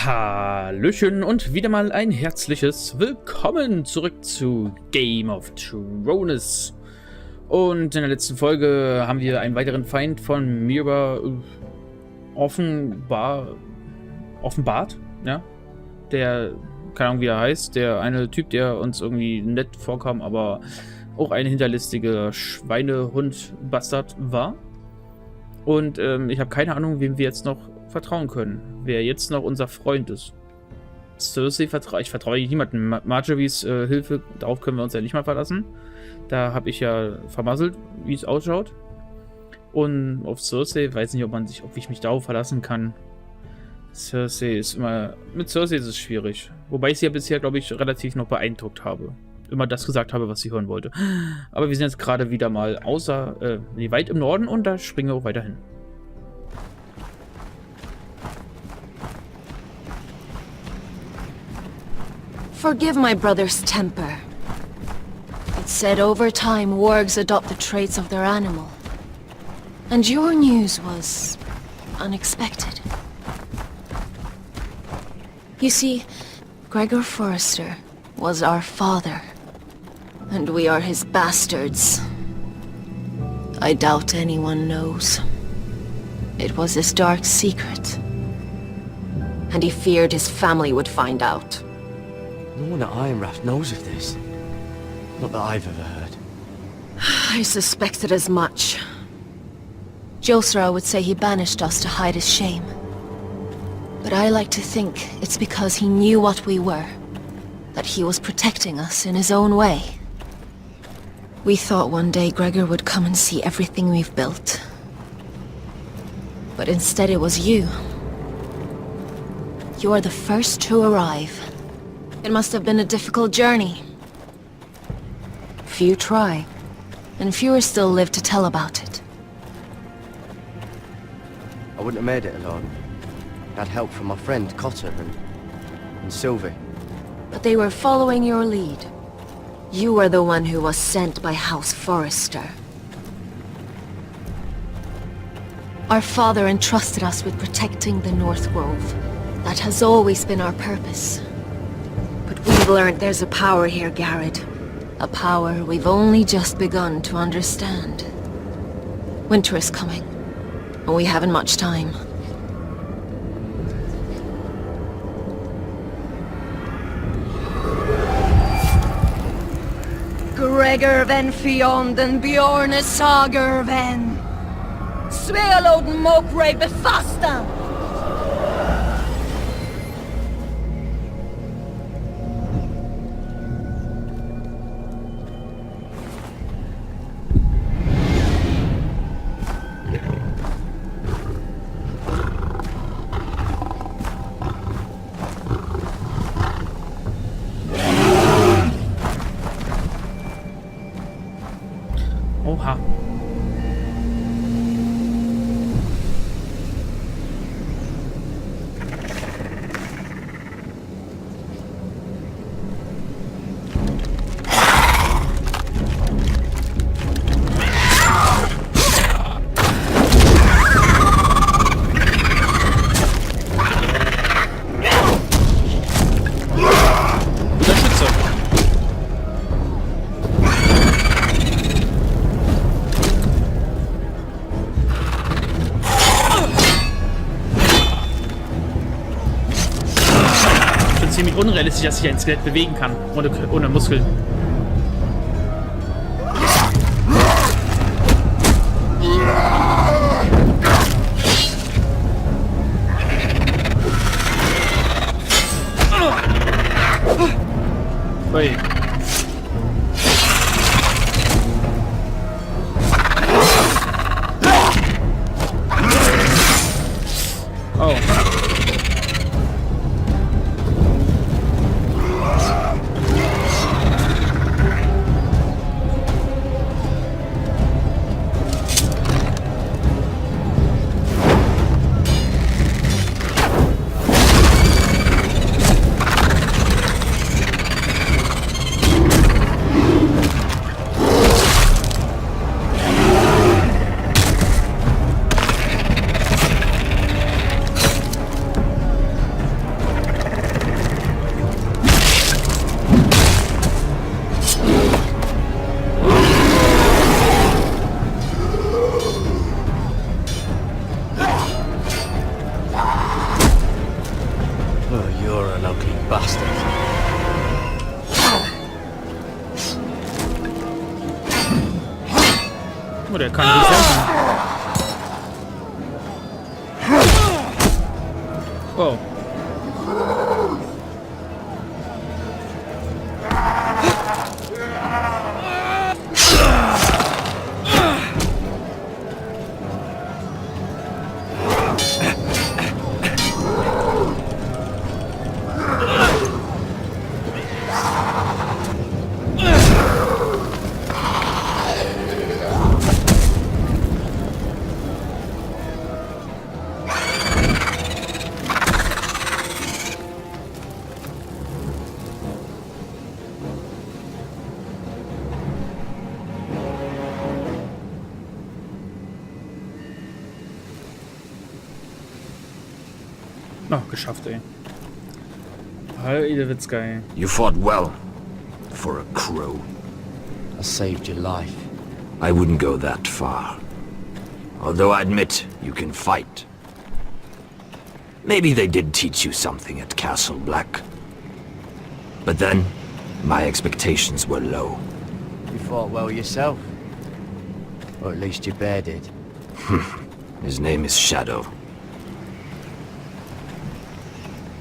Hallöchen und wieder mal ein herzliches Willkommen zurück zu Game of Thrones. Und in der letzten Folge haben wir einen weiteren Feind von Mira offenbart, ja, der, keine Ahnung wie er heißt, der eine Typ, der uns irgendwie nett vorkam, aber auch ein hinterlistiger Schweinehund-Bastard war. Und ich habe keine Ahnung, wem wir jetzt noch vertrauen können, wer jetzt noch unser Freund ist. Cersei ich vertraue niemandem. Marjorie's Hilfe, darauf können wir uns ja nicht mal verlassen. Da habe ich ja vermasselt, wie es ausschaut. Und auf Cersei, weiß nicht, ob ich mich darauf verlassen kann. Cersei ist immer, mit Cersei ist es schwierig. Wobei ich sie ja bisher, glaube ich, relativ noch beeindruckt habe. Immer das gesagt habe, was sie hören wollte. Aber wir sind jetzt gerade wieder mal weit im Norden und da springen wir auch weiter hin. Forgive my brother's temper. It's said over time wargs adopt the traits of their animal. And your news was unexpected. You see, Gregor Forrester was our father, and we are his bastards. I doubt anyone knows. It was his dark secret, and he feared his family would find out. No one at Ironraft knows of this. Not that I've ever heard. I suspected as much. Josra would say he banished us to hide his shame. But I like to think it's because he knew what we were. That he was protecting us in his own way. We thought one day Gregor would come and see everything we've built. But instead it was you. You are the first to arrive. It must have been a difficult journey. Few try, and fewer still live to tell about it. I wouldn't have made it alone. I had help from my friend Cotter and Sylvie. But they were following your lead. You were the one who was sent by House Forrester. Our father entrusted us with protecting the North Grove. That has always been our purpose. But we've learned there's a power here, Gared. A power we've only just begun to understand. Winter is coming, and we haven't much time. Gregor ven fienden Bjorne sager ven. Svealoden mokre befasta. Oha. Ziemlich unrealistisch, dass sich ein Skelett bewegen kann, ohne Muskeln. Ui. Oh. Oh, you're an ugly bastard. Oh, der kann nicht kämpfen. Oh. Oh, geschafft, ey. Heide Witzka, ey. You fought well. For a crow. I saved your life. I wouldn't go that far. Although I admit, you can fight. Maybe they did teach you something at Castle Black. But then, my expectations were low. You fought well yourself. Or at least your bear did. His name is Shadow.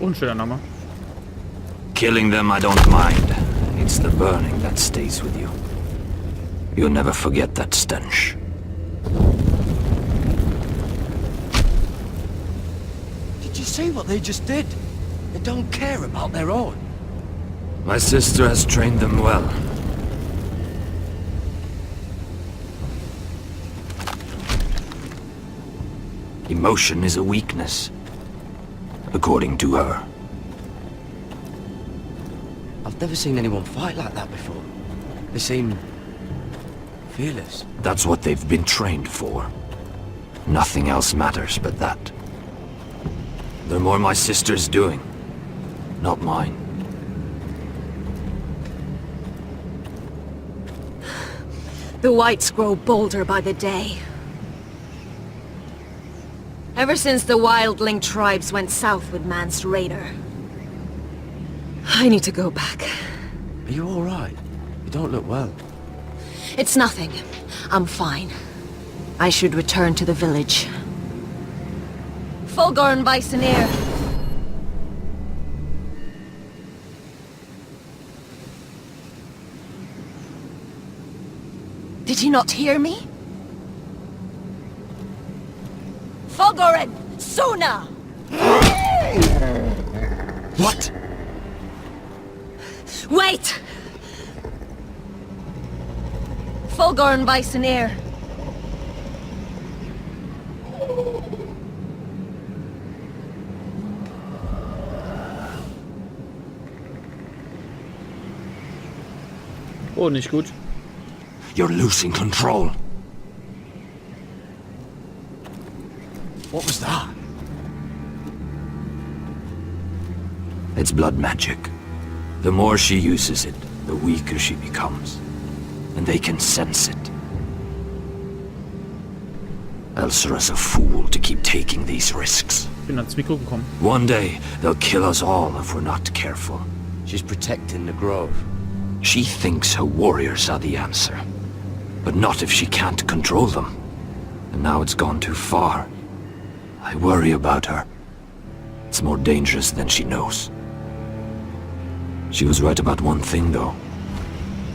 Unschöner Name. Killing them I don't mind. It's the burning that stays with you. You'll never forget that stench. Did you see what they just did? They don't care about their own. My sister has trained them well. Emotion is a weakness, according to her. I've never seen anyone fight like that before. They seem fearless. That's what they've been trained for. Nothing else matters but that. The more my sister's doing, not mine. The whites grow bolder by the day. Ever since the wildling tribes went south with Man's raider. I need to go back. Are you alright? You don't look well. It's nothing. I'm fine. I should return to the village. Fulgorn Bisoneer. Did you not hear me? Fulgorn! Suna! What? Wait! Fulgorn Bisoneer. Oh, nicht gut. You're losing control. What was that? It's blood magic. The more she uses it, the weaker she becomes. And they can sense it. Elsera's a fool to keep taking these risks. Ich bin ans Mikro gekommen. One day, they'll kill us all if we're not careful. She's protecting the grove. She thinks her warriors are the answer. But not if she can't control them. And now it's gone too far. I worry about her. It's more dangerous than she knows. She was right about one thing, though.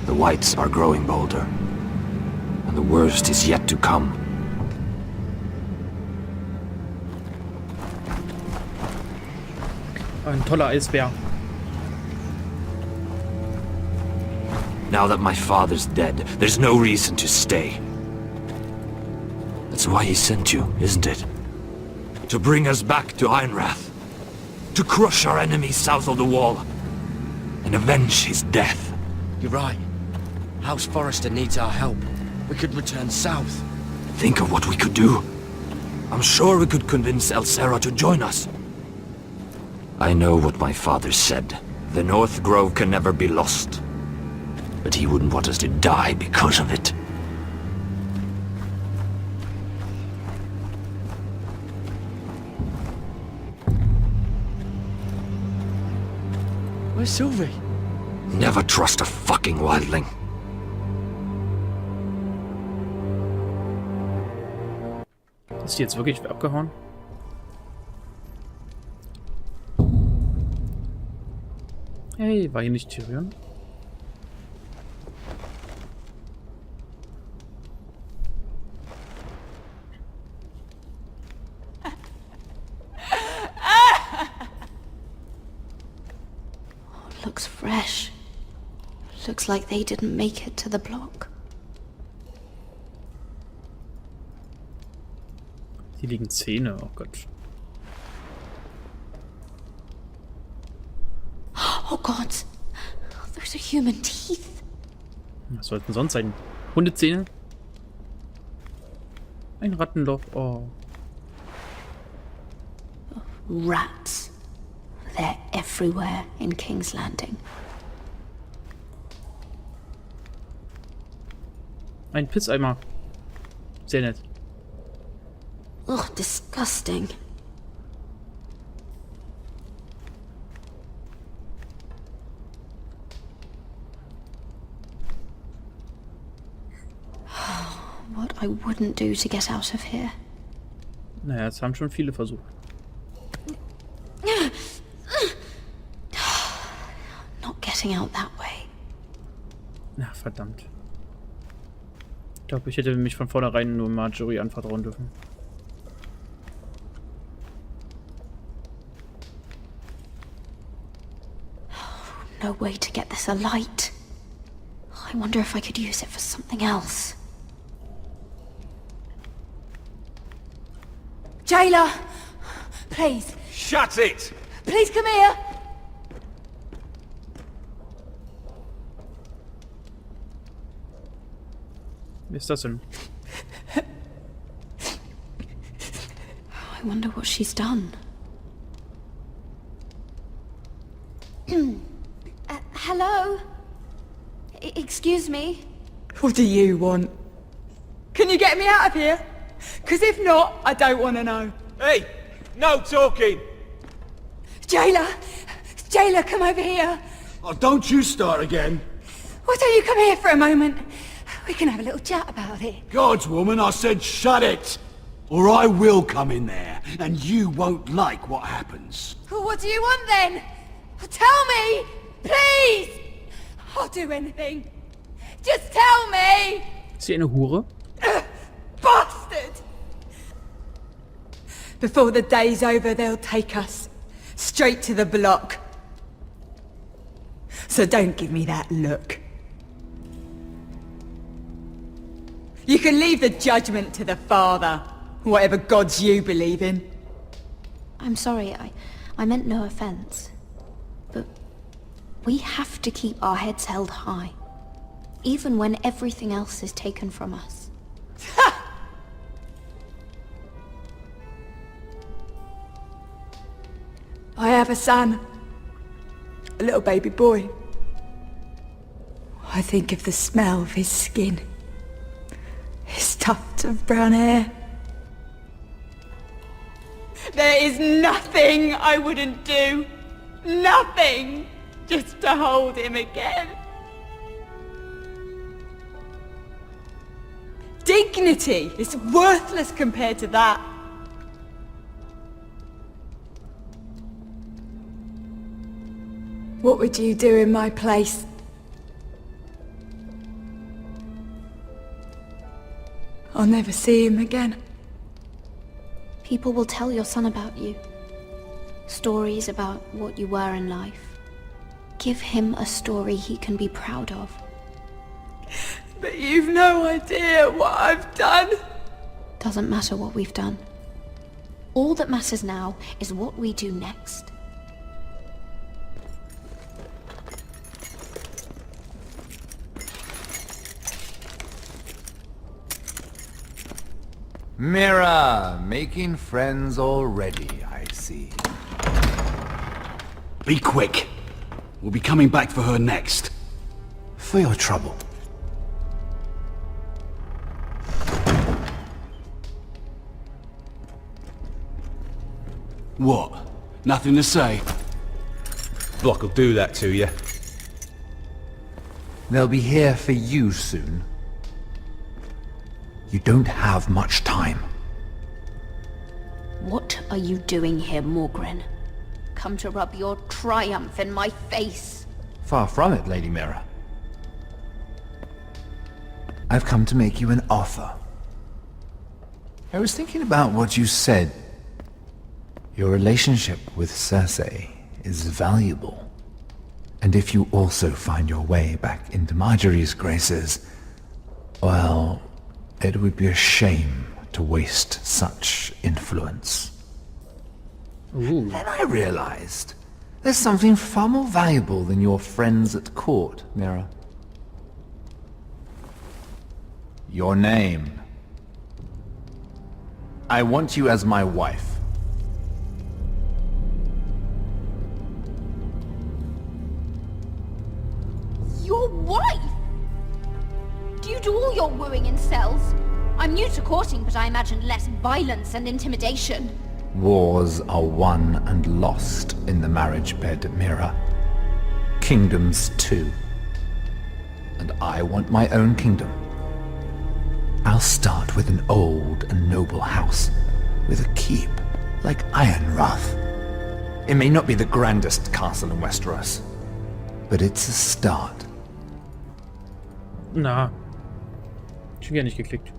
The whites are growing bolder. And the worst is yet to come. Ein toller Eisbär. Now that my father's dead, there's no reason to stay. That's why he sent you, isn't it? To bring us back to Ironrath. To crush our enemies south of the wall. And avenge his death. You're right. House Forrester needs our help. We could return south. Think of what we could do. I'm sure we could convince Elsera to join us. I know what my father said. The North Grove can never be lost. But he wouldn't want us to die because of it. Where's Sylvie? Never trust a fucking wildling. Ist die jetzt wirklich abgehauen? Hey, war hier nicht Tyrion? Looks fresh. Looks like they didn't make it to the block. Hier liegen Zähne, oh Gott. Oh God, those are human teeth. Was sollten sonst sein? Hundezähne? Ein Rattenloch, oh. Rats. They're everywhere in King's Landing. Ein Pisseimer. Sehr nett. Ugh, disgusting. What I wouldn't do to get out of here. Naja, das haben schon viele versucht. Not getting out that way. Na, verdammt. Ich glaube, ich hätte mich von vornherein nur Marjorie anvertrauen dürfen. No way to get this alight. I wonder if I could use it for something else. Jailer! Please. Shut it! Please come here! Wie ist das denn? I wonder what she's done. Hello? Excuse me? What do you want? Can you get me out of here? Because if not, I don't want to know. Hey! No talking! Jailer! Jailer, come over here! Oh, don't you start again. Why don't you come here for a moment? We can have a little chat about it. God's woman, I said shut it! Or I will come in there, and you won't like what happens. Well, what do you want then? Tell me! Please! I'll do anything. Just tell me! Ist sie eine Hure? Bastard! Before the day's over, they'll take us. Straight to the block. So don't give me that look. You can leave the judgment to the Father, whatever gods you believe in. I'm sorry, I meant no offense. But we have to keep our heads held high. Even when everything else is taken from us. I have a son. A little baby boy. I think of the smell of his skin. His tuft of brown hair. There is nothing I wouldn't do. Nothing! Just to hold him again. Dignity is worthless compared to that. What would you do in my place? I'll never see him again. People will tell your son about you. Stories about what you were in life. Give him a story he can be proud of. But you've no idea what I've done. Doesn't matter what we've done. All that matters now is what we do next. Mira, making friends already, I see. Be quick. We'll be coming back for her next. For your trouble. What? Nothing to say? block will do that to you. They'll be here for you soon. You don't have much time. What are you doing here, Morgren? Come to rub your triumph in my face? Far from it, Lady Mira. I've come to make you an offer. I was thinking about what you said. Your relationship with Cersei is valuable. And if you also find your way back into Marjorie's graces, well, it would be a shame to waste such influence. Ooh. Then I realized there's something far more valuable than your friends at court, Mira. Your name. I want you as my wife. Your wife? Do you do all your wooing in cells? I'm new to courting, but I imagine less violence and intimidation. Wars are won and lost in the marriage bed, Mira. Kingdoms too. And I want my own kingdom. I'll start with an old and noble house, with a keep, like Ironrath. It may not be the grandest castle in Westeros, but it's a start. Na. Schon gar nicht geklickt.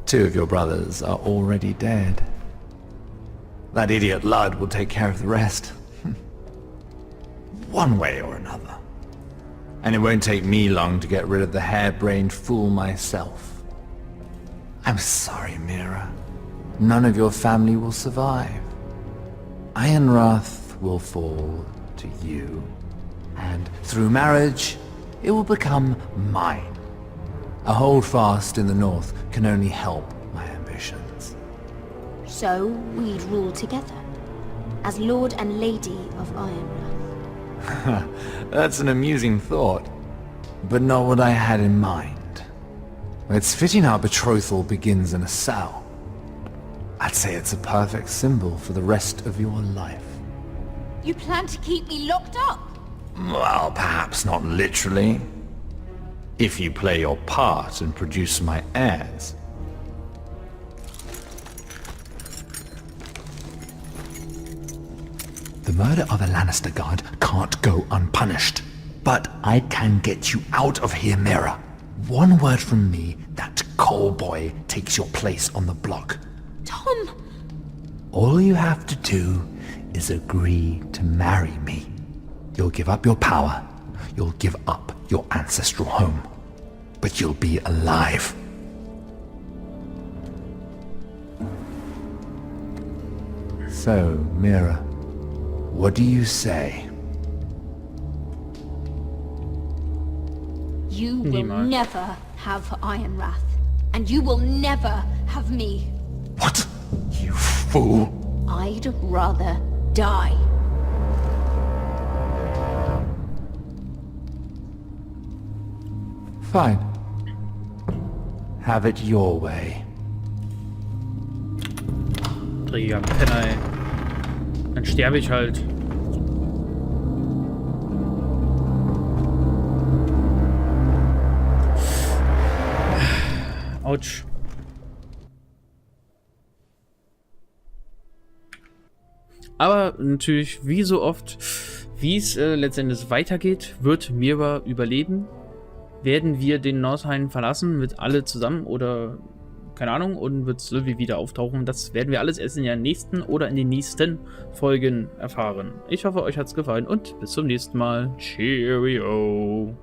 2 of your brothers are already dead. That idiot Ludd will take care of the rest. One way or another. And it won't take me long to get rid of the harebrained fool myself. I'm sorry, Mira. None of your family will survive. Ironrath will fall to you. And through marriage, it will become mine. A holdfast in the north can only help my ambitions. So we'd rule together, as Lord and Lady of Ironrath. That's an amusing thought, but not what I had in mind. It's fitting our betrothal begins in a cell. I'd say it's a perfect symbol for the rest of your life. You plan to keep me locked up? Well, perhaps not literally. If you play your part and produce my heirs. The murder of a Lannister guard can't go unpunished. But I can get you out of here, Mira. One word from me, that coal boy takes your place on the block. Tom! All you have to do is agree to marry me. You'll give up your power. You'll give up your ancestral home. But you'll be alive. So, Mira, what do you say? You will never have Ironrath. And you will never have me. What? You fool! I'd rather die. Fine. Have it your way. Träger, Penner, ey. Dann sterbe ich halt. Autsch. Aber natürlich, wie so oft, wie es letztendlich weitergeht, wird Mira überleben. Werden wir den Nordhain verlassen mit alle zusammen oder keine Ahnung und wird Sylvie wieder auftauchen? Das werden wir alles erst in der nächsten oder in den nächsten Folgen erfahren. Ich hoffe, euch hat es gefallen und bis zum nächsten Mal. Cheerio.